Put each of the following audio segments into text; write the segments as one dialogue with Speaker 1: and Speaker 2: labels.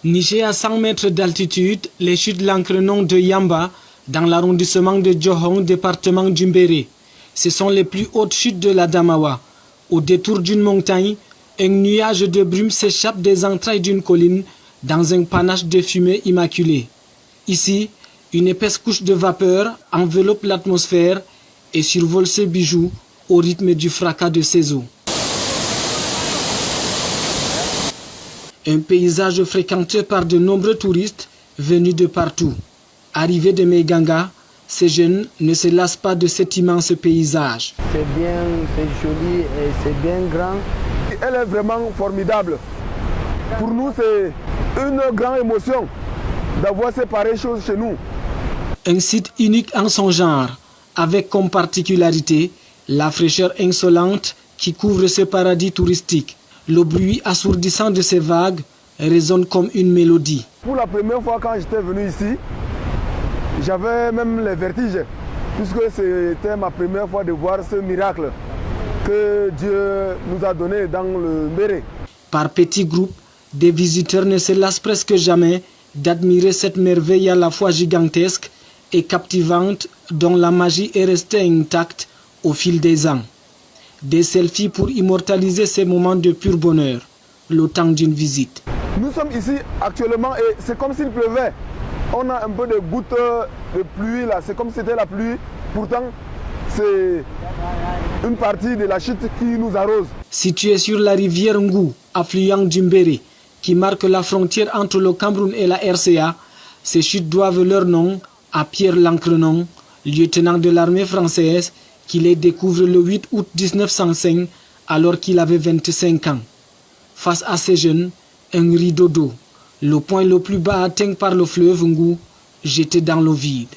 Speaker 1: Niché à 100 mètres d'altitude, les chutes Lancrenon de Yamba, dans l'arrondissement de Diohong, département d'Umbéré. Ce sont les plus hautes chutes de l'Adamawa. Au détour d'une montagne, un nuage de brume s'échappe des entrailles d'une colline dans un panache de fumée immaculée. Ici, une épaisse couche de vapeur enveloppe l'atmosphère et survole ce bijou au rythme du fracas de ses eaux. Un paysage fréquenté par de nombreux touristes venus de partout. Arrivés de Meiganga, ces jeunes ne se lassent pas de cet immense paysage.
Speaker 2: C'est bien, c'est joli et c'est bien grand.
Speaker 3: Elle est vraiment formidable. Pour nous, c'est une grande émotion d'avoir ces pareilles choses chez nous.
Speaker 1: Un site unique en son genre, avec comme particularité la fraîcheur insolente qui couvre ce paradis touristique. Le bruit assourdissant de ces vagues résonne comme une mélodie.
Speaker 3: Pour la première fois quand j'étais venu ici, j'avais même les vertiges, puisque c'était ma première fois de voir ce miracle que Dieu nous a donné dans le Mbéré.
Speaker 1: Par petits groupes, des visiteurs ne se lassent presque jamais d'admirer cette merveille à la fois gigantesque et captivante dont la magie est restée intacte au fil des ans. Des selfies pour immortaliser ces moments de pur bonheur, le temps d'une visite.
Speaker 3: Nous sommes ici actuellement et c'est comme s'il pleuvait. On a un peu de gouttes de pluie là, c'est comme si c'était la pluie. Pourtant, c'est une partie de la chute qui nous arrose.
Speaker 1: Situé sur la rivière Ngou, affluent d'Umbéré, qui marque la frontière entre le Cameroun et la RCA, ces chutes doivent leur nom à Pierre Lancrenon, lieutenant de l'armée française, qui les découvre le 8 août 1905 alors qu'il avait 25 ans. Face à ces jeunes, un rideau d'eau, le point le plus bas atteint par le fleuve Ngou, jeté dans le vide.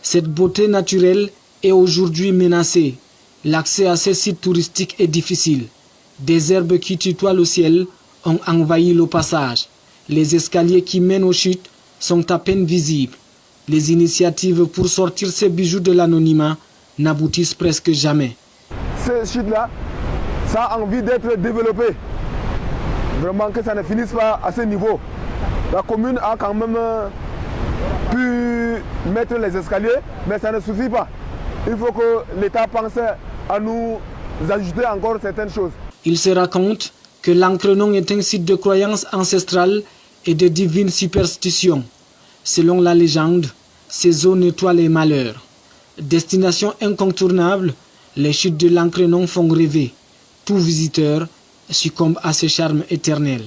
Speaker 1: Cette beauté naturelle est aujourd'hui menacée. L'accès à ces sites touristiques est difficile. Des herbes qui tutoient le ciel ont envahi le passage. Les escaliers qui mènent aux chutes sont à peine visibles. Les initiatives pour sortir ces bijoux de l'anonymat n'aboutissent presque jamais.
Speaker 3: Ces chutes-là, ça a envie d'être développé. Vraiment que ça ne finisse pas à ce niveau. La commune a quand même pu mettre les escaliers, mais ça ne suffit pas. Il faut que l'État pense à nous ajouter encore certaines choses.
Speaker 1: Il se raconte que Lancrenon est un site de croyances ancestrales et de divines superstitions. Selon la légende, ces eaux nettoient les malheurs. Destination incontournable, les chutes de Lancrenon font rêver. Tout visiteur succombe à ce charme éternel.